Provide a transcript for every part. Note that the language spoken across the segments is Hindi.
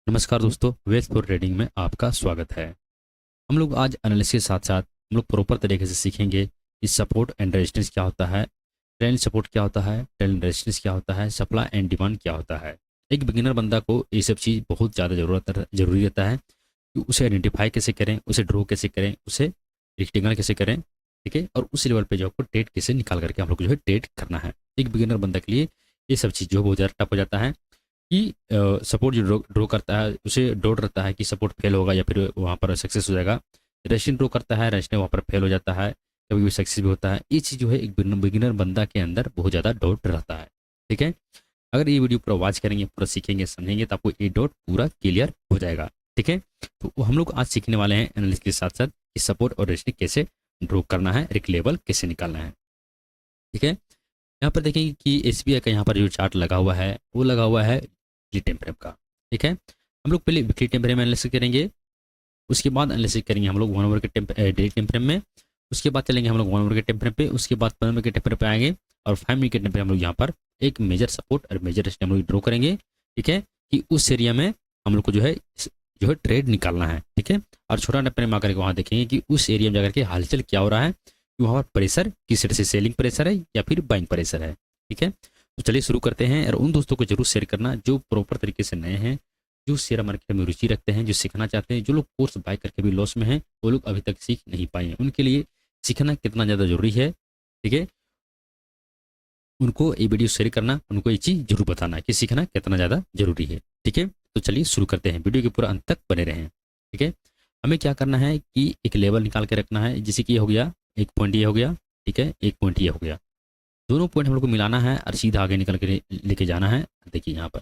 नमस्कार दोस्तों, वेल्थ फॉर ट्रेडिंग में आपका स्वागत है। हम लोग आज एनालिसिस के साथ साथ हम लोग प्रॉपर तरीके से सीखेंगे कि सपोर्ट एंड रेजिस्टेंस क्या होता है, ट्रेंड सपोर्ट क्या होता है, ट्रेंड रेजिस्टेंस क्या होता है, सप्लाई एंड डिमांड क्या होता है। एक बिगिनर बंदा को ये सब चीज़ बहुत ज़्यादा जरूरी रहता है कि उसे आइडेंटिफाई कैसे करें, उसे ड्रॉ कैसे करें, उसे रेक्टेंगल कैसे करें, ठीक है। और उस लेवल पे जो आपको ट्रेड कैसे निकाल करके हम लोग जो है ट्रेड करना है। एक बिगिनर बंदा के लिए ये सब चीज़ जो है बहुत ज़्यादा टफ हो जाता है कि सपोर्ट जो ड्रॉ ड्रॉ करता है उसे डाउट रहता है कि सपोर्ट फेल होगा या फिर वहाँ पर सक्सेस हो जाएगा। रेस्टिंग ड्रॉ करता है, रेस्टिंग वहाँ पर फेल हो जाता है, कभी भी सक्सेस भी होता है। ये चीज़ जो है एक बिगिनर बंदा के अंदर बहुत ज़्यादा डाउट रहता है, ठीक है। अगर ये वीडियो पूरा वॉच करेंगे, पूरा सीखेंगे, समझेंगे तो आपको ये डाउट पूरा क्लियर हो जाएगा, ठीक है। तो हम लोग आज सीखने वाले हैं एनालिसिस के साथ साथ कि सपोर्ट और रेस्टिंग कैसे ड्रॉ करना है, एक लेवल कैसे निकालना है, ठीक है। यहाँ पर देखेंगे कि एसबीआई का यहाँ पर जो चार्ट लगा हुआ है वो लगा हुआ है वीकली टाइम फ्रेम का, ठीक है। हम लोग पहले वीकली टाइम फ्रेम एनालिसिस करेंगे, उसके बाद एनालिसिस करेंगे हम लोग 1 आवर के डेली टाइम फ्रेम में, उसके बाद चलेंगे हम लोग 1 आवर के टाइम फ्रेम पे, उसके बाद 15 मिनट के टाइम फ्रेम पे आएंगे और 5 मिनट के टाइम फ्रेम हम लोग यहाँ पर एक मेजर सपोर्ट और मेजर रेजिस्टेंस हम लोग ड्रॉ करेंगे, ठीक है। कि उस एरिया में हम लोग को जो है ट्रेड निकालना है, ठीक है। और छोटा टाइम फ्रेम आकर के वहाँ देखेंगे कि उस एरिया में जाकर के हलचल क्या हो रहा है, कि वहाँ पर प्रेशर किस तरह से सेलिंग प्रेशर है या फिर बाइंग प्रेशर है, ठीक है। तो चलिए शुरू करते हैं। और उन दोस्तों को जरूर शेयर करना जो प्रॉपर तरीके से नए हैं, जो शेयर मार्केट में रुचि रखते हैं, जो सीखना चाहते हैं, जो लोग कोर्स बाय करके भी लॉस में हैं, वो लोग अभी तक सीख नहीं पाए हैं। उनके लिए सीखना कितना ज़्यादा जरूरी है, ठीक है। उनको ये वीडियो शेयर करना, उनको ये चीज़ जरूर बताना कि सीखना कितना ज़्यादा जरूरी है, ठीक है। तो चलिए शुरू करते हैं, वीडियो के पूरा अंत तक बने रहें, ठीक है। हमें क्या करना है कि एक लेवल निकाल के रखना है, जैसे कि ये हो गया, एक पॉइंट ये हो गया, ठीक है, एक पॉइंट ये हो गया। दोनों पॉइंट हम लोग को मिलाना है और सीधा आगे निकल के लेके जाना है। देखिए यहाँ पर,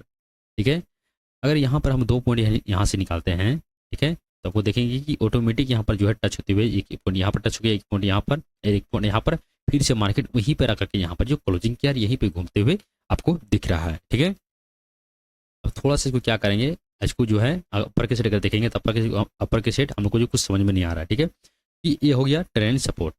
ठीक है। अगर यहाँ पर हम 2 पॉइंट यहाँ से निकालते हैं, ठीक है, तो आपको देखेंगे कि ऑटोमेटिक यहाँ पर जो है टच होते हुए एक पॉइंट यहाँ पर टच हो गया, एक पॉइंट यहाँ पर, एक पॉइंट यहाँ पर, फिर से मार्केट वहीं पर आकर के यहाँ पर जो क्लोजिंग किया यहीं पे घूमते हुए आपको दिख रहा है, ठीक है। अब थोड़ा सा इसको क्या करेंगे, इसको जो है अपर के सेट अगर देखेंगे तो अपर के सेट हम लोग को जो कुछ समझ में नहीं आ रहा है, ठीक है। कि ये हो गया ट्रेंड सपोर्ट।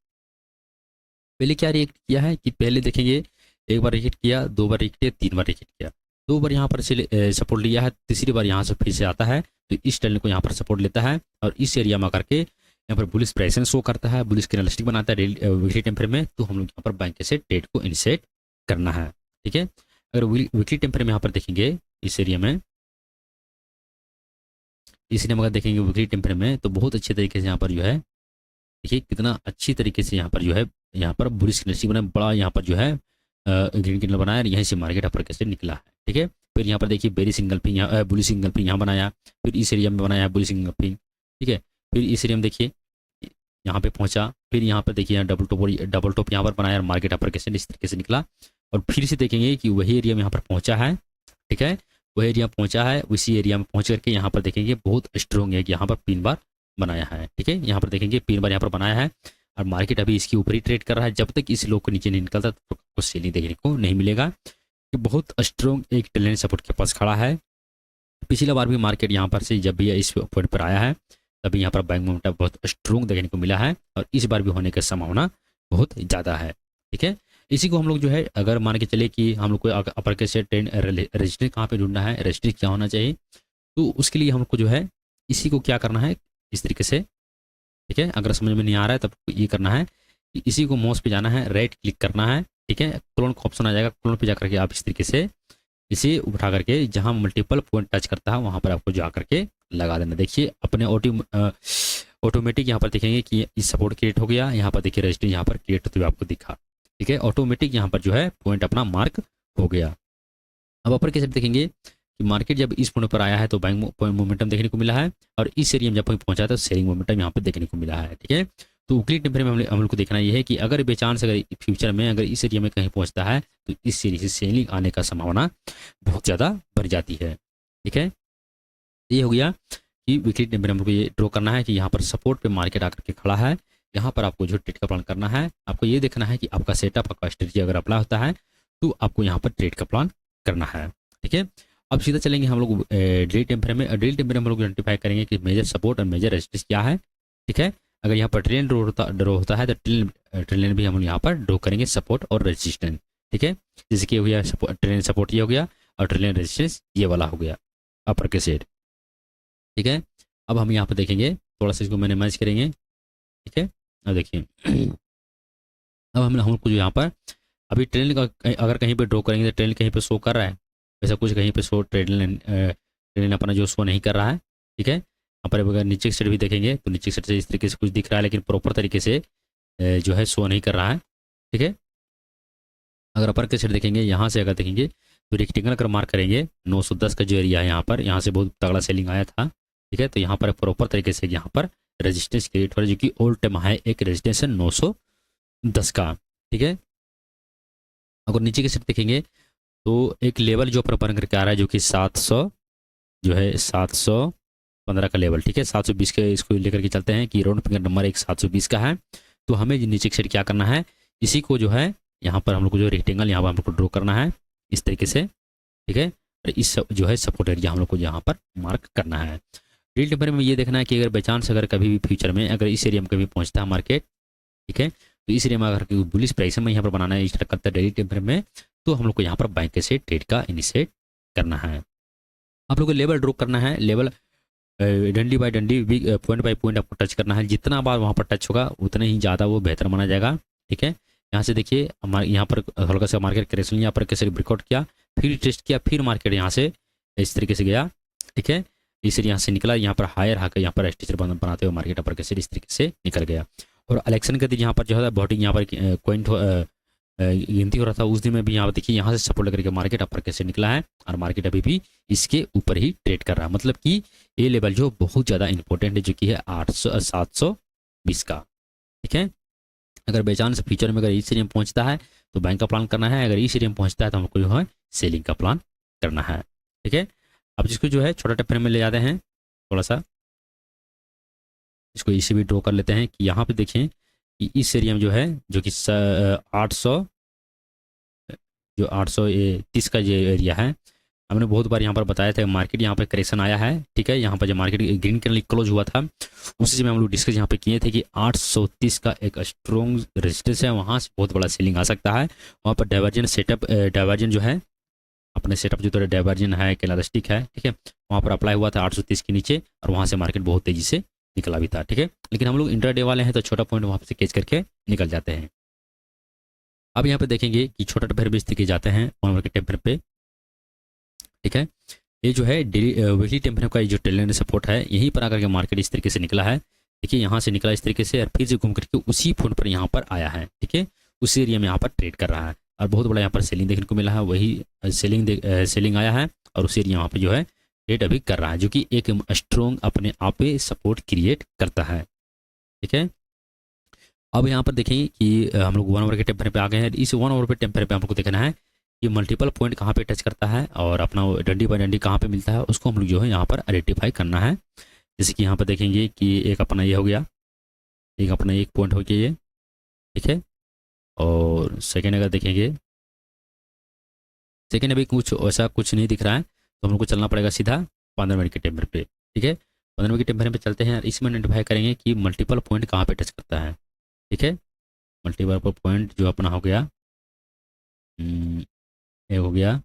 पहले क्या रिएक्ट किया है कि पहले देखेंगे, एक बार रिएक्ट किया, 2 बार रिएक्ट किया, 3 बार रिएक्ट किया, 2 बार यहाँ पर से सपोर्ट लिया है, तीसरी बार यहाँ से फिर से आता है तो इस ट्रेंड को यहाँ पर सपोर्ट लेता है और इस एरिया में आकर के यहाँ पर बुलिश प्रेशन शो करता है, बुलिश कैंडलस्टिक बनाता है वीकली टाइम फ्रेम में। तो हम लोग यहाँ पर बैंक से ट्रेड को इनिशिएट करना है, ठीक है। अगर वीकली टाइम फ्रेम यहाँ पर देखेंगे इस एरिया में, इस एरिया में अगर देखेंगे वीकली टाइम फ्रेम में तो बहुत अच्छे तरीके से यहाँ पर जो है, देखिए कितना अच्छी तरीके से यहाँ पर जो है, यहाँ पर बुलिश कैंडलस्टिक बना बड़ा, यहाँ पर जो है ग्रीन कैंडल बनाया और यहीं से मार्केट अपर कैसे निकला है, ठीक है। फिर यहाँ पर देखिए बेरी सिंगल पिन यहाँ बुलिश सिंगल पिन यहाँ बनाया, फिर इस एरिया में बनाया बुलिश सिंगल पिन, ठीक है। फिर इस एरिया में देखिए यहाँ पे पहुंचा, फिर यहाँ पर देखिए यहाँ डबल टॉप यहाँ पर बनाया और मार्केट अपर कैसे इस तरीके से निकला। और फिर से देखेंगे कि वही एरिया में यहाँ पर पहुंचा है, ठीक है, वही एरिया पहुंचा है, उसी एरिया में पहुंच करके यहाँ पर देखेंगे बहुत स्ट्रॉन्ग है कि यहाँ पर 3 बार बनाया है, ठीक है। यहाँ पर देखेंगे 3 बार यहाँ पर बनाया है और मार्केट अभी इसके ऊपर ही ट्रेड कर रहा है। जब तक इस लो को नीचे नहीं निकलता तो आपको सेलिंग देखने को नहीं मिलेगा, कि बहुत स्ट्रॉन्ग एक ट्रेंड सपोर्ट के पास खड़ा है। पिछला बार भी मार्केट यहाँ पर से जब भी इस पॉइंट पर आया है तभी यहाँ पर बैंक मोमेंटम बहुत स्ट्रॉन्ग देखने को मिला है और इस बार भी होने की संभावना बहुत ज़्यादा है, ठीक है। इसी को हम लोग जो है अगर मान के चले कि हम लोग को अपर के से ट्रेंड रजिस्ट्रेशन कहाँ पे ढूंढना है, रजिस्ट्रेशन क्या होना चाहिए, तो उसके लिए हमको जो है इसी को क्या करना है इस तरीके से, ठीक है। अगर समझ में नहीं आ रहा है तब ये करना है कि इसी को माउस पे जाना है, राइट क्लिक करना है, ठीक है। क्लोन का ऑप्शन आ जाएगा, क्लोन पे जाकर के आप इस तरीके से इसे उठा करके जहां मल्टीपल पॉइंट टच करता है वहां पर आपको जा करके लगा देना। देखिए अपने ऑटोमेटिक यहाँ पर देखेंगे कि इस सपोर्ट क्रिएट हो गया, यहाँ पर देखिए रजिस्ट्रेशन यहाँ पर क्रिएट होते हुए आपको दिखा, ठीक है। ऑटोमेटिक यहाँ पर जो है पॉइंट अपना मार्क हो गया। अब अपर के साइड देखेंगे कि मार्केट जब इस पॉइंट पर आया है तो बाइंग मोमेंटम देखने को मिला है और इस एरिया में जब पहुंचा है तो सेलिंग मोमेंटम यहाँ पर देखने को मिला है, ठीक है। तो वीकली टाइम फ्रेम में हम लोग को देखना ये है कि अगर बेचांस अगर फ्यूचर में अगर इस एरिया में कहीं पहुंचता है तो इस एरिया से सेलिंग आने का संभावना बहुत ज़्यादा बढ़ जाती है, ठीक है। ये हो गया कि वीकली टाइम फ्रेम को ये ड्रॉ करना है कि यहाँ पर सपोर्ट पे मार्केट आकर के खड़ा है, यहाँ पर आपको जो ट्रेड का प्लान करना है, आपको ये देखना है कि आपका सेटअप, आपका स्ट्रेटजी अगर अप्लाई होता है तो आपको यहाँ पर ट्रेड का प्लान करना है, ठीक है। अब सीधा चलेंगे हम लोग डेली टाइम फ्रेम में। डेली टाइम फ्रेम हम लोग आइडेंटिफाई करेंगे कि मेजर सपोर्ट और मेजर रेजिस्टेंस क्या है, ठीक है। अगर यहाँ पर ट्रेंड ड्रॉ होता है तो ट्रेंड भी हम लोग यहाँ पर ड्रॉ करेंगे सपोर्ट और रेजिस्टेंस, ठीक है। जैसे कि हो गया ट्रेंड सपोर्ट ये हो गया और ट्रेंड रेजिस्टेंस ये वाला हो गया अपर के सेट, ठीक है। अब हम यहाँ पर देखेंगे, थोड़ा सा इसको मिनिमाइज करेंगे। ठीक है, अब देखिए अब हमको जो यहाँ पर अभी ट्रेन का अगर कहीं पे ड्रॉ करेंगे तो ट्रेन कहीं पे शो कर रहा है, वैसा कुछ कहीं पे शो ट्रेन अपना जो शो नहीं कर रहा है। ठीक है, यहाँ पर अगर नीचे की साइड भी देखेंगे तो नीचे की साइड से इस तरीके से कुछ दिख रहा है, लेकिन प्रॉपर तरीके से जो है शो नहीं कर रहा है। ठीक है, अगर अपर के साइड देखेंगे, यहाँ से अगर देखेंगे तो रेक्टेंगल अगर मार्क करेंगे 910 का जो एरिया है यहाँ पर, यहाँ से बहुत तगड़ा सेलिंग आया था। ठीक है, तो यहाँ पर प्रॉपर तरीके से यहाँ पर रेजिस्टेंस क्रिएट हो रहा है, जो कि ऑल टाइम हाई एक रेजिस्टेंस है 910 का। ठीक है, अगर नीचे की साइड देखेंगे तो एक लेवल जो पर करके आ रहा है, जो कि 700 जो है 715 का लेवल। ठीक है, 720 के इसको लेकर के चलते हैं कि राउंड फिंगर नंबर एक 720 का है। तो हमें नीचे की साइड क्या करना है, इसी को जो है यहाँ पर हम लोग को जो रेक्टेंगल यहाँ पर हम लोग को ड्रॉ करना है इस तरीके से। ठीक है, और इस जो है सपोर्ट एरिया हम लोग को यहाँ पर मार्क करना है। रील टेम्पर में ये देखना है कि अगर बाई चांस अगर कभी भी फ्यूचर में अगर इस एरिया में कभी पहुँचता है मार्केट, ठीक है, तो इस एरिया में अगर बुलिश प्राइस में यहाँ पर बनाना है इस तरह करता है डेली टेम्पर में, तो हम लोग को यहाँ पर बैंक से ट्रेड का इनिशिएट करना है। आप लोग को लेवल ड्रॉ करना है, लेवल डंडी बाय डंडी पॉइंट बाय पॉइंट आपको टच करना है। जितना बार वहाँ पर टच होगा उतना ही ज़्यादा वो बेहतर माना जाएगा। ठीक है, यहाँ से देखिए हमारे यहाँ पर हल्का सा मार्केट करेक्शन यहाँ पर कैसे ब्रेकआउट किया, फिर टेस्ट किया, फिर मार्केट यहाँ से इस तरीके से गया। ठीक है, इस यहाँ से निकला, यहाँ पर हायर आकर यहाँ पर स्ट्रक्चर बनाते हुए मार्केट अपर कैसे इस तरीके से निकल गया। और इलेक्शन के दिन यहाँ पर जो है बॉटिंग यहाँ पर पॉइंट गिनती हो रहा था, उस दिन में भी यहाँ पर देखिए यहाँ से सपोर्ट करके मार्केट अपर कैसे निकला है, और मार्केट अभी भी इसके ऊपर ही ट्रेड कर रहा है। मतलब कि ये लेवल जो बहुत ज़्यादा इंपॉर्टेंट है, जो कि है 720 का। ठीक है, अगर बाईचांस फ्यूचर में अगर इस एरिया में पहुंचता है तो बैंक का प्लान करना है, अगर इस एरिया में पहुंचता है तो हमको जो है सेलिंग का प्लान करना है। ठीक है, अब जिसको जो है छोटा टाइम फ्रेम में ले जाते हैं, थोड़ा सा इसको इसी भी ड्रॉ कर लेते हैं कि यहाँ पे देखें कि इस एरिया में जो है जो कि 830 का जो एरिया है, हमने बहुत बार यहाँ पर बताया था मार्केट यहाँ पे करेक्शन आया है। ठीक है, यहाँ पर जब मार्केट ग्रीन कैंडल क्लोज हुआ था उसी समय हम लोग डिस्कस यहाँ पे किए थे कि 830 का एक स्ट्रॉन्ग रेजिस्टेंस है, वहाँ से बहुत बड़ा सेलिंग आ सकता है। वहाँ पर डाइवर्जन सेटअप डाइवर्जन जो है अपने सेटअप जो थोड़ा डाइवर्जन है कैलास्टिक है, ठीक है, वहाँ पर अप्लाई हुआ था 830 के नीचे, और वहाँ से मार्केट बहुत तेज़ी से निकला भी था। ठीक है, लेकिन हम लोग इंट्राडे वाले हैं तो छोटा पॉइंट वहाँ से कैच करके निकल जाते हैं। अब यहाँ पे देखेंगे कि छोटा टेम्पर भी इस तरीके जाते हैं वन के टेम्पर पे। ठीक है, ये जो है डेली वीकली टेम्पर का जो ट्रेंड सपोर्ट है, यहीं पर आकर के मार्केट इस तरीके से निकला है। देखिए यहाँ से निकला इस तरीके से और फिर से घूम करके उसी पॉइंट पर यहाँ पर आया है। ठीक है, उसी एरिया में यहाँ पर ट्रेड कर रहा है और बहुत बड़ा यहाँ पर सेलिंग देखने को मिला है, वही सेलिंग आया है और उसी एरिया यहाँ पर जो है ट्रेड अभी कर रहा है, जो कि एक स्ट्रॉन्ग अपने आप पे सपोर्ट क्रिएट करता है। ठीक है, अब यहाँ पर देखें कि हम लोग 1 आवर के टेम्पर पे आ गए हैं। इस 1 आवर पे टेम्पर पे हम लोग को देखना है कि मल्टीपल पॉइंट कहाँ पे टच करता है और अपना डंडी बाय डंडी कहाँ पे मिलता है, उसको हम लोग जो है यहाँ पर आइडेंटिफाई करना है। जैसे कि यहाँ पर देखेंगे कि एक अपना ये हो गया, एक अपना एक पॉइंट हो गया ये। ठीक है, और सेकेंड अगर देखेंगे, सेकेंड अभी कुछ ऐसा कुछ नहीं दिख रहा है, तो हम लोग को चलना पड़ेगा सीधा 15 मिनट के टेम्पर पे। ठीक है, 15 मिनट के टेम्पर पे चलते हैं और इसमें आइडेंटिफाई करेंगे कि मल्टीपल पॉइंट कहाँ पे टच करता है। ठीक है, मल्टीपल पॉइंट जो अपना हो गया, ये हो गया,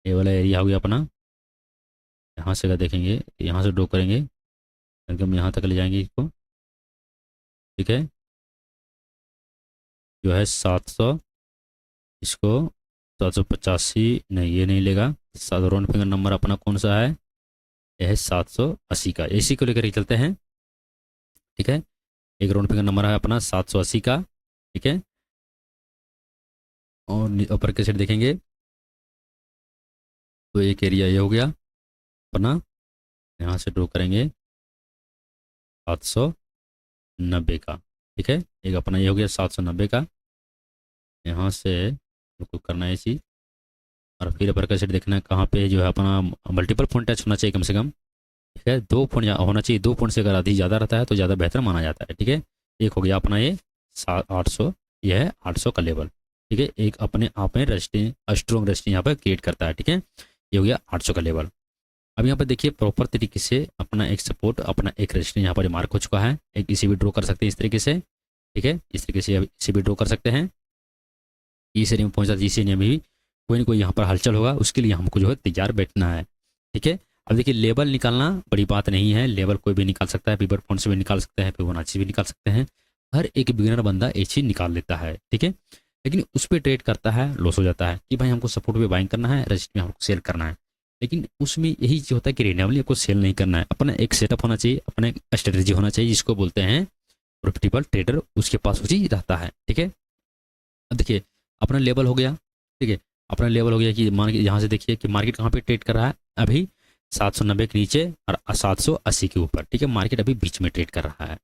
ये वाला एरिया हो गया अपना। यहाँ से अगर देखेंगे यहाँ से ड्रॉ करेंगे एकदम यहाँ तक ले जाएंगे इसको। ठीक है, जो है 700, इसको 785 नहीं, ये नहीं लेगा। राउंड फिंगर नंबर अपना कौन सा है, यह है 780 का, इसी को लेकर ही चलते हैं। ठीक है, एक राउंड फिंगर नंबर है अपना 780 का। ठीक है, और ऊपर के साइड देखेंगे तो एक एरिया ये हो गया अपना, यहाँ से ड्रॉ करेंगे 790 का। ठीक है, एक अपना ये हो गया 790 का, यहाँ से बिल्कुल करना है इसी, और फिर अपर का सेट देखना है कहाँ पे जो है अपना मल्टीपल पॉइंट टच होना चाहिए कम से कम। ठीक है, 2 पॉइंट होना चाहिए, 2 पॉइंट से अगर आधी ज़्यादा रहता है तो ज़्यादा बेहतर माना जाता है। ठीक है, एक हो गया अपना ये 800, यह है 800 का लेवल। ठीक है, एक अपने आप में रेजिस्टेंस स्ट्रॉन्ग रेजिस्टेंस यहाँ पर क्रिएट करता है। ठीक है, ये हो गया 800 का लेवल। अब यहाँ पर देखिए प्रॉपर तरीके से अपना एक सपोर्ट अपना एक रेजिस्टेंस यहाँ पर मार्क हो चुका है। एक इसे भी ड्रॉ कर सकते हैं इस तरीके से। ठीक है, इस तरीके से इसे भी ड्रॉ कर सकते हैं। इस एरिया में पहुँचा, इस एरिया में भी कोई ना कोई यहाँ पर हलचल होगा, उसके लिए हमको जो है तैयार बैठना है। ठीक है। अब देखिए लेवल निकालना बड़ी बात नहीं है, लेवल कोई भी निकाल सकता है, पिवर फॉन्ट से भी निकाल सकते हैं, फिबोनाची भी निकाल सकते हैं, हर एक बिगिनर बंदा एक चीज निकाल लेता है, ठीक है। लेकिन उस पर ट्रेड करता है, लॉस हो जाता है कि भाई हमको सपोर्ट पे बाइंग करना है, रजिस्ट में हमको सेल करना है। लेकिन उसमें यही चीज होता है कि रेंडमली आपको सेल नहीं करना है, अपना एक सेटअप होना चाहिए, अपना एक स्ट्रेटेजी होना चाहिए, जिसको बोलते हैं प्रॉफिटेबल ट्रेडर, उसके पास वो चीज रहता है, ठीक है। अब देखिए अपना लेवल हो गया, ठीक है। अपना लेवल हो गया कि मान के यहाँ से देखिए कि मार्केट कहाँ पे ट्रेड कर रहा है अभी, 790 के नीचे और 780 के ऊपर, ठीक है। मार्केट अभी बीच में ट्रेड कर रहा है,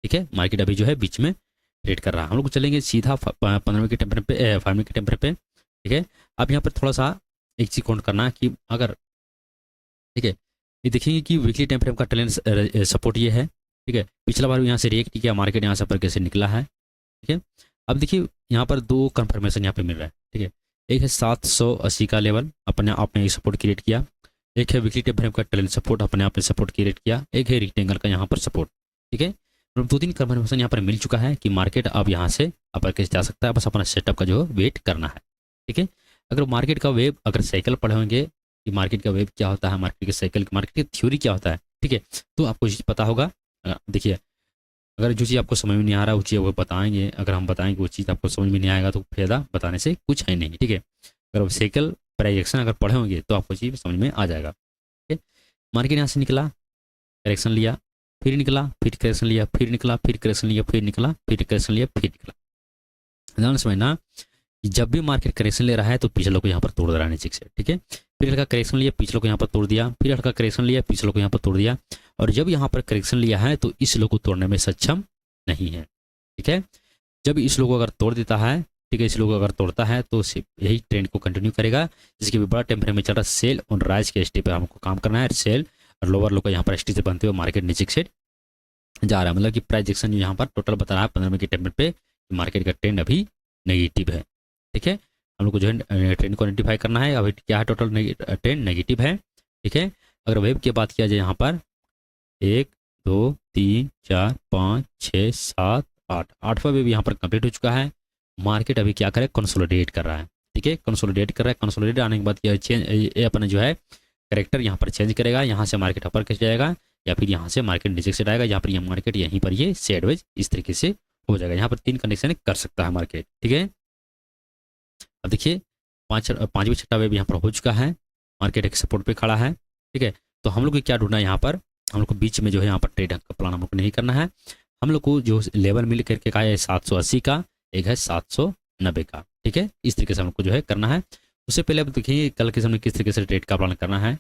ठीक है। मार्केट अभी जो है बीच में ट्रेड कर रहा है। हम लोग चलेंगे सीधा 15 के टेम्पर पे, 5 के टेम्पर पे, ठीक है। अब यहाँ पर थोड़ा सा एक चीज काउंट करना कि अगर, ठीक है, ये देखेंगे कि वीकली टाइम फ्रेम का ट्रेंड सपोर्ट ये है, ठीक है। पिछला बार यहाँ से रिएक्ट किया मार्केट, यहाँ से ऊपर कैसे निकला है, ठीक है। अब देखिए यहाँ पर दो कंफर्मेशन यहाँ पे मिल रहा है, ठीक है। एक है 780 का लेवल, अपने आप में एक सपोर्ट क्रिएट किया। एक है वीकली टाइम फ्रेम का ट्रेंड सपोर्ट, अपने आप में सपोर्ट क्रिएट किया। एक है रेक्टेंगल का यहाँ पर सपोर्ट, ठीक है। मतलब 2-3 कंफर्मेशन यहाँ पर मिल चुका है कि मार्केट अब यहाँ से अपर कैसे जा सकता है, बस अपना सेटअप का जो वेट करना है, ठीक है। अगर मार्केट का वेव, अगर साइकिल पढ़े होंगे कि मार्केट का वेव क्या होता है, मार्केट के साइकिल, मार्केट की थ्योरी क्या होता है, ठीक है, तो आपको चीज़ पता होगा। देखिए अगर जो चीज़ आपको समझ में नहीं आ रहा वो चीज़ वो बताएंगे, अगर हम बताएंगे वो चीज़ आपको समझ में नहीं आएगा तो फायदा बताने से कुछ है नहीं, ठीक है। अगर आप साइकिल प्राइजेक्शन अगर पढ़े होंगे तो आपको चीज़ समझ में आ जाएगा, ठीक है। मार्केट यहाँ से निकला, करेक्शन लिया, फिर निकला, फिर करेक्शन लिया, फिर निकला, फिर करेक्शन लिया, फिर निकला, फिर करेक्शन लिया, फिर निकला। ध्यान समझना कि जब भी मार्केट करेक्शन ले रहा है तो पिछले को यहाँ पर तोड़ दे रहा है नीचे से, ठीक है। फिर हल्का करेक्शन लिया, पिछले को यहाँ पर तोड़ दिया, फिर हल्का करेक्शन लिया, पिछले को यहाँ पर तोड़ दिया, और जब यहाँ पर करेक्शन लिया है तो इस लो को तोड़ने में सक्षम नहीं है, ठीक है। जब इस लो को अगर तोड़ देता है, ठीक है, इस लो को अगर तोड़ता है तो यही ट्रेंड को कंटिन्यू करेगा, जिसके भी बड़ा टाइम फ्रेम में चल रहा है सेल और राइज के स्टे पे हमको काम करना है। सेल और लोअर लो को यहाँ पर स्टे से बनते हुए मार्केट नीचे से जा रहा है, मतलब कि प्राइजेक्शन यहाँ पर टोटल बता रहा है 15 के टेम्पर पे मार्केट का ट्रेंड अभी नेगेटिव है, ठीक है। हम लोग को जो है ट्रेंड को आइडेंटिफाई करना है, अभी क्या है, टोटल ट्रेंड नेगेटिव है, ठीक है। अगर वेब की बात किया जाए यहाँ पर 1 2 3 4 5 6 7 8, 8वां वेब यहाँ पर कंप्लीट हो चुका है। मार्केट अभी क्या करे, कंसोलिडेट कर रहा है, ठीक है। कंसोलिडेट कर रहा है, कंसोलिडेट आने के बाद क्या चेंज, ये अपना जो है करेक्टर यहाँ पर चेंज करेगा, यहाँ से मार्केट अपर कैसे जाएगा या फिर यहाँ से मार्केट नीचे से आएगा, यहाँ पर ये मार्केट यहीं पर ये साइडवेज इस तरीके से हो जाएगा। यहाँ पर 3 कंडीशन कर सकता है मार्केट, ठीक है। अब देखिए पांचवी छठा वेव यहाँ पर हो चुका है, मार्केट एक सपोर्ट पे खड़ा है, ठीक है। तो हम लोग को क्या ढूंढना है यहाँ पर, हम लोग को बीच में जो है यहाँ पर ट्रेड का प्लान हम लोग को नहीं करना है। हम लोग को जो लेवल मिल करके का है 780 का, एक है 790 का, ठीक है। इस तरीके से हम लोग को जो है करना है। उससे पहले अब देखिए कल के समय किस तरीके से ट्रेड का प्लान करना है,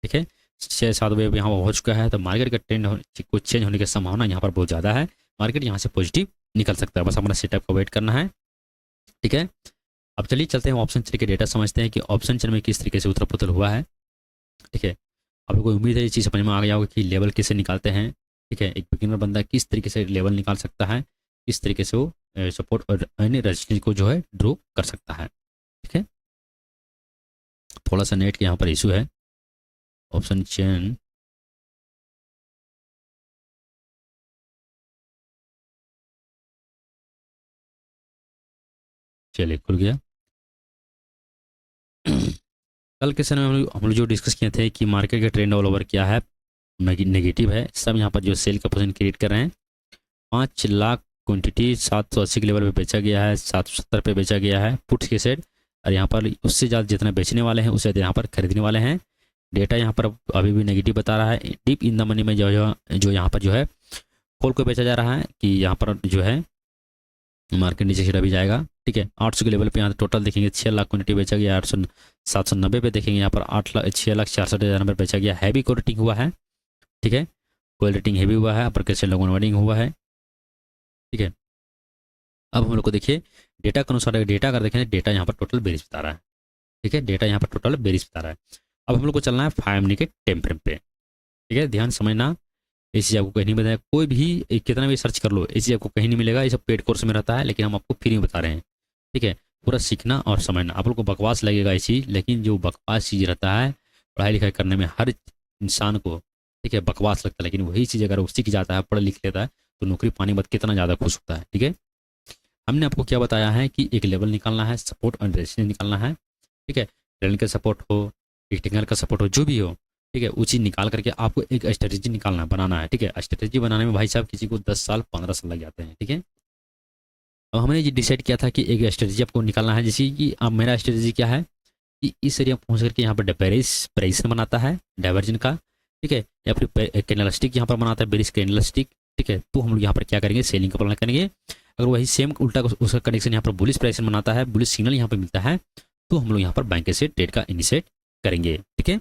ठीक है। 6-7 वेव यहाँ हो चुका है, तो मार्केट का ट्रेंड कुछ चेंज होने की संभावना यहाँ पर बहुत ज़्यादा है, मार्केट यहाँ से पॉजिटिव निकल सकता है, बस हमारा सेटअप का वेट करना है, ठीक है। अब चलिए चलते हैं ऑप्शन चेन के डेटा समझते हैं कि ऑप्शन चेन में किस तरीके से उथल पुथल हुआ है, ठीक है। आप लोगों को उम्मीद है ये चीज़ समझ में आ गया होगा कि लेवल कैसे निकालते हैं, ठीक है। एक बिगिनर बंदा किस तरीके से लेवल निकाल सकता है, किस तरीके से वो सपोर्ट और रेजिस्टेंस को जो है ड्रॉ कर सकता है, ठीक है। थोड़ा सा नेट के यहाँ पर इशू है। ऑप्शन चेन चलिए खुल गया। कल के समय में हम लोग जो डिस्कस किए थे कि मार्केट का ट्रेंड ऑल ओवर क्या है, नेगेटिव है, सब यहाँ पर जो सेल का पोजीशन क्रिएट कर रहे हैं। 5 लाख क्वांटिटी 780 के लेवल पे बेचा गया है, 770 पे बेचा गया है पुट्स के सेट, और यहाँ पर उससे ज़्यादा जितना बेचने वाले हैं उससे यहाँ पर खरीदने वाले हैं। डेटा यहाँ पर अभी भी नेगेटिव बता रहा है। डीप इन द मनी में जो यहाँ पर जो है कॉल को बेचा जा रहा है कि यहाँ पर जो है मार्केट नीचे से अभी जाएगा, ठीक है। 800 के लेवल पे यहाँ टोटल देखेंगे 6 लाख क्वांटिटी बेचा गया, 790 पे देखेंगे यहाँ पर 6,64,000 पर बेचा गया। हैवी को रेटिंग हुआ है, ठीक है, कोयल रेटिंग हैवी हुआ है, अपर कैसे लोगों वर्डिंग हुआ है, ठीक है। अब हम लोग को देखिए डेटा के अनुसार, डेटा अगर देखें डेटा यहाँ पर टोटल बेरिश बता रहा है, ठीक है, डेटा यहाँ पर टोटल बेरिश बता रहा है। अब हम लोग को चलना है 5 मिनट के टाइम फ्रेम पे, ठीक है। ध्यान समझना, ये चीज़ आपको कहीं नहीं बताया, कोई भी कितना भी सर्च कर लो ये चीज़ आपको कहीं नहीं मिलेगा, ये सब पेड कोर्स में रहता है, लेकिन हम आपको फ्री में बता रहे हैं, ठीक है। पूरा सीखना और समझना। आप लोग को बकवास लगेगा ये चीज़, लेकिन जो बकवास चीज़ रहता है पढ़ाई लिखाई करने में हर इंसान को, ठीक है, बकवास लगता है, लेकिन वही चीज़ अगर वो सीख जाता है, पढ़ लिख लेता है, तो नौकरी पाने के बाद कितना ज़्यादा खुश होता है, ठीक है। हमने आपको क्या बताया है कि एक लेवल निकालना है, सपोर्ट और रेजिस्टेंस निकालना है, ठीक है। ट्रेंड का सपोर्ट हो, रेक्टेंगल का सपोर्ट हो, जो भी हो, ठीक है, वो चीज़ निकाल करके आपको एक स्ट्रेटेजी निकालना बनाना है। ठीक है, स्ट्रेटेजी बनाने में भाई साहब किसी को 10 साल 15 साल लग जाते हैं। ठीक है, अब हमने ये डिसाइड किया था कि एक स्ट्रेटेजी आपको निकालना है, जैसे कि अब मेरा स्ट्रेटेजी क्या है कि इस एरिया पहुंच करके यहाँ पर प्रेशन बनाता है डाइवर्जन का। ठीक है, या फिर कैंडलस्टिक यहाँ पर बनाता है बेरिश कैंडलस्टिक। ठीक है, तो हम लोग यहाँ पर क्या करेंगे, सेलिंग का प्लान करेंगे। अगर वही सेम उल्टा उसका कनेक्शन यहाँ पर बुलिश प्रेशन बनाता है, बुलिश सिग्नल यहाँ पर मिलता है, तो हम लोग यहाँ पर बैंक से ट्रेड का इनिशिएट करेंगे। ठीक है,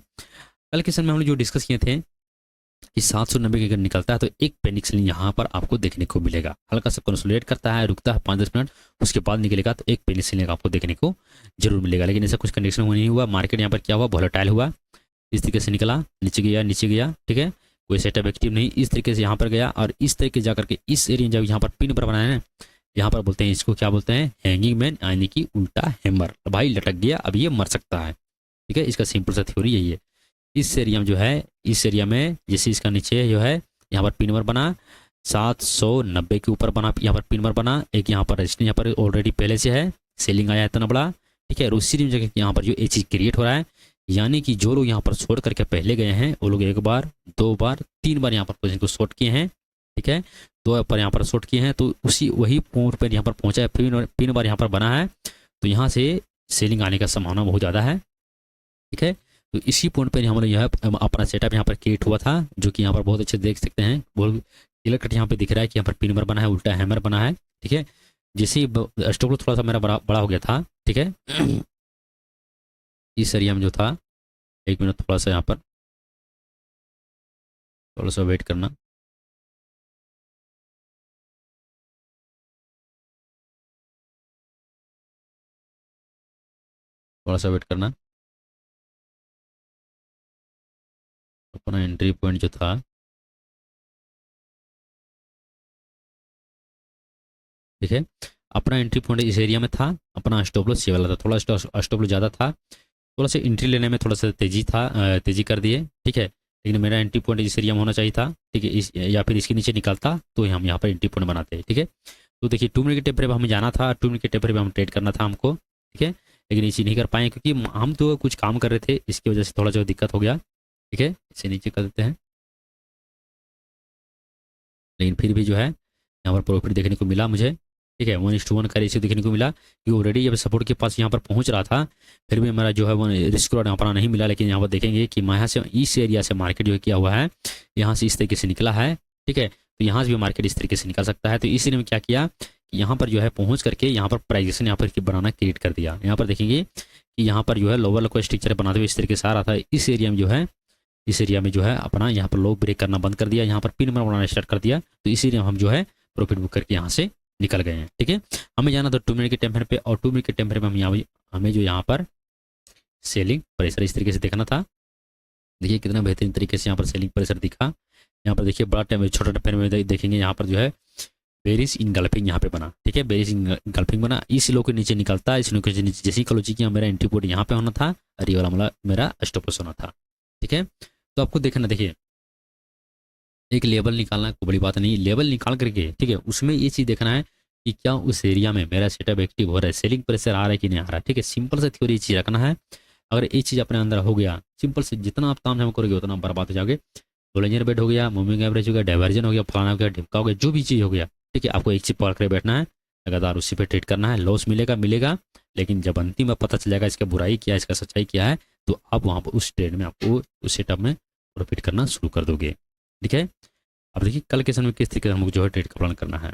कल के सेशन में हम लोग जो डिस्कस किए थे कि 790 अगर निकलता है तो एक पैनिक सेलिंग यहाँ पर आपको देखने को मिलेगा। हल्का सा कंसोलिडेट करता है, रुकता है 5-10 मिनट, उसके बाद निकलेगा तो एक पैनिक सेलिंग आपको देखने को जरूर मिलेगा। लेकिन ऐसा कुछ कंडीशन नहीं हुआ, मार्केट यहाँ पर क्या हुआ, वोलेटाइल हुआ, इस तरीके से निकला, नीचे गया नीचे गया। ठीक है, कोई सेटअप एक्टिव नहीं, इस तरीके से यहाँ पर गया और इस तरीके जाकर के इस एरिया जब यहाँ पर पिन पर बनाया है, यहाँ पर बोलते हैं इसको क्या बोलते हैं, हैंगिंग मैन, यानी कि उल्टा हैमर। भाई लटक गया, अब ये मर सकता है। ठीक है, इसका सिंपल सा थ्योरी यही है। इस एरिया में जो है, इस एरिया में जैसे इसका नीचे जो है यहाँ पर पिन नंबर बना 790 के ऊपर बना, यहाँ पर पिन नंबर बना, एक यहाँ पर रजिस्टर यहाँ पर ऑलरेडी पहले से है, सेलिंग आया है इतना बड़ा। ठीक है, और उसी जगह यहाँ पर जो ये चीज़ क्रिएट हो रहा है, यानी कि जो लोग यहाँ पर शॉर्ट करके पहले गए हैं वो लोग 1 बार 2 बार 3 बार यहाँ पर पोजीशन को शॉर्ट किए हैं। ठीक है, 2 बार यहाँ पर शॉर्ट किए हैं, तो उसी वही पॉइंट पर यहाँ पर पहुंचा है, पिन बार यहाँ पर बना है, तो यहाँ से सेलिंग आने का संभावना बहुत ज़्यादा है। ठीक है, तो इसी पॉइंट पर हम लोग यह अपना सेटअप यहाँ पर क्रिएट हुआ था, जो कि यहाँ पर बहुत अच्छे देख सकते हैं। बहुत क्लियर कट यहाँ पे दिख रहा है कि यहाँ पर पिन नंबर बना है, उल्टा हैमर बना है। ठीक है, जैसे ही स्टॉप थोड़ा सा मेरा बड़ा हो गया था। ठीक है, इस एरिया में जो था, 1 मिनट थोड़ा सा यहाँ पर थोड़ा सा वेट करना। थोड़ा सा वेट करना। अपना एंट्री पॉइंट जो था, ठीक है, अपना एंट्री पॉइंट इस एरिया में था, अपना स्टॉप लॉस ये वाला था, थोड़ा स्टॉप लॉस ज़्यादा था, थोड़ा सा एंट्री लेने में थोड़ा सा तेजी था, तेजी कर दिए। ठीक है, लेकिन मेरा एंट्री पॉइंट इस एरिया में होना चाहिए था। ठीक है, इस या फिर इसके नीचे निकलता तो हम यहाँ पर एंट्री पॉइंट बनाते हैं। ठीक है, तो देखिए 2 मिनट के टेम्परे पर हमें जाना था, 2 मिनट के टेम्परे पर हम ट्रेड करना था हमको। ठीक है, लेकिन इसी नहीं कर पाए क्योंकि हम तो कुछ काम कर रहे थे, इसकी वजह से थोड़ा जो दिक्कत हो गया। ठीक है, इसे नीचे कर देते हैं, लेकिन फिर भी जो है यहाँ पर प्रॉफिट देखने को मिला मुझे। ठीक है, 1:1 का रेशियो देखने को मिला कि ऑलरेडी जब सपोर्ट के पास यहाँ पर पहुँच रहा था, फिर भी मेरा जो है वो रिस्क रॉड यहाँ पर नहीं मिला। लेकिन यहाँ पर देखेंगे कि यहाँ से इस एरिया से मार्केट जो है किया हुआ है, यहाँ से इस तरीके से निकला है। ठीक है, तो यहाँ से भी मार्केट इस तरीके से निकल सकता है। तो इसीलिए क्या किया कि यहाँ पर जो है पहुँच करके यहाँ पर प्राइजेशन यहाँ पर बनाना क्रिएट कर दिया। यहाँ पर देखेंगे कि यहाँ पर जो है लोअर लो को स्ट्रक्चर बनाते हुए इस तरीके से आ रहा था, इस एरिया में जो है, इस एरिया में जो है अपना यहाँ पर लो ब्रेक करना बंद कर दिया, यहाँ पर पिन बनाना स्टार्ट कर दिया। तो इस एरिया में हम जो है प्रॉफिट बुक करके यहाँ से निकल गए हैं। ठीक है, हमें जाना था 2 मिनट के टेम्पर पे, और 2 मिनट के टेम्पर पे हमें जो यहाँ पर सेलिंग प्रेशर इस तरीके से देखना था। देखिए कितना बेहतरीन तरीके से यहाँ पर सेलिंग प्रेशर दिखा। यहाँ पर देखिए बड़ा टेम्पर, छोटा टेम्पर में देखेंगे यहाँ पर जो है बेरिश इनगल्फिंग यहाँ पे बना। ठीक है, बेरिश इनगल्फिंग बना, इस लो के नीचे निकलता है, इस लो के नीचे जैसे ही क्लोजिंग किया, मेरा एंट्री पॉइंट यहाँ पे होना था और ये वाला मेरा स्टॉप लॉस होना था। ठीक है, तो आपको देखना, देखिए एक लेवल निकालना कोई बड़ी बात नहीं, लेवल निकाल करके ठीक है उसमें ये चीज़ देखना है कि क्या उस एरिया में मेरा सेटअप एक्टिव हो रहा है, सेलिंग प्रेशर आ रहा है कि नहीं आ रहा है। ठीक है, सिंपल से थ्योरी चीज़ रखना है। अगर ये चीज़ अपने अंदर हो गया, सिंपल से जितना आप ताम झाम करोगे उतना बर्बाद हो जाओगे। बोलिंजर बेड हो गया, मूविंग एवरेज हो गया, डाइवर्जन हो गया, फलाना हो गया, ढिमका हो गया, जो भी चीज़ हो गया। ठीक है, आपको एक चीज पकड़ कर बैठना है, लगातार उसी पे ट्रेड करना है। लॉस मिलेगा मिलेगा, लेकिन जब अंतिम में पता चल जाएगा इसका बुराई क्या है, इसका सच्चाई क्या है, तो आप वहाँ पर उस ट्रेड में आपको उस सेटअप में प्रॉफिट करना शुरू कर दोगे। ठीक है, अब देखिए कल के सेशन में किस तरीके से हमको जो है ट्रेड का प्लान करना है।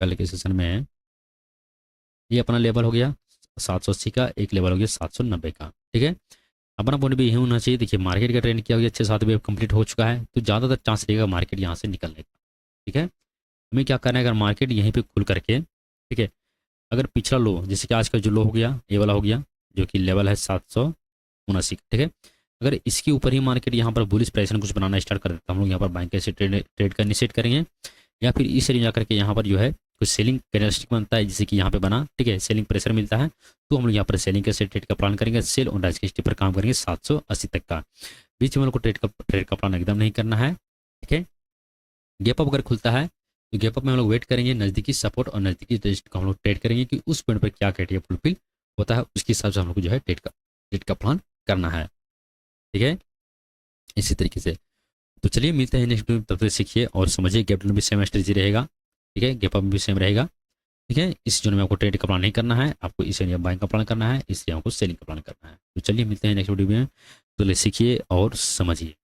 कल के सेशन में ये अपना लेवल हो गया 780 का, एक लेवल हो गया 790 का। ठीक है, अपना पॉइंट भी यही होना चाहिए। देखिए मार्केट का ट्रेंड क्या हो गया, 6-7 वेव कंप्लीट हो चुका है, तो ज़्यादातर चांस रहेगा मार्केट यहाँ से निकलने का। ठीक है, हमें क्या करना है, अगर मार्केट यहीं पे खुल करके, ठीक है, अगर पिछला लो जैसे कि आज का जो लो हो गया ये वाला हो गया, जो कि लेवल है 779 का। ठीक है, अगर इसके ऊपर ही मार्केट यहाँ पर बुलिश प्रेशर कुछ बनाना स्टार्ट कर देता, हम लोग यहाँ पर बैंक से ट्रेड करनी सेट करेंगे, या फिर इस एरिया जाकर के यहाँ पर जो है कुछ सेलिंग कैंडलस्टिक बनता है जैसे कि यहाँ पे बना। ठीक है, सेलिंग प्रेशर मिलता है, तो हम लोग यहाँ पर सेलिंग के सेट ट्रेड का प्लान करेंगे, सेल और राइज के पर काम करेंगे 780 तक का। बीच में हम लोग को ट्रेड का प्लान एकदम नहीं करना है। ठीक है, गैप अप अगर खुलता है तो गैप अप में हम लोग वेट करेंगे, नज़दीकी सपोर्ट और नज़दीकी रेजिस्टेंस को हम लोग ट्रेड करेंगे कि उस पॉइंट पर क्या क्राइटेरिया फुलफिल होता है, उसके हिसाब से हम लोग को जो है ट्रेड का प्लान करना है। ठीक है, इसी तरीके से। तो चलिए मिलते हैं नेक्स्ट वीडियो में, तब तक सीखिए और समझिए। गैप डाउन भी सेम स्ट्रेटजी रहेगा, ठीक है, गैप अप भी सेम रहेगा, ठीक है। इस जोन में आपको ट्रेड का प्लान नहीं करना है, आपको इस एरिया बाइंग का प्लान करना है, इसलिए आपको सेलिंग का प्लान करना है। तो चलिए मिलते हैं नेक्स्ट वीडियो में, तो ले सीखिए और समझिए।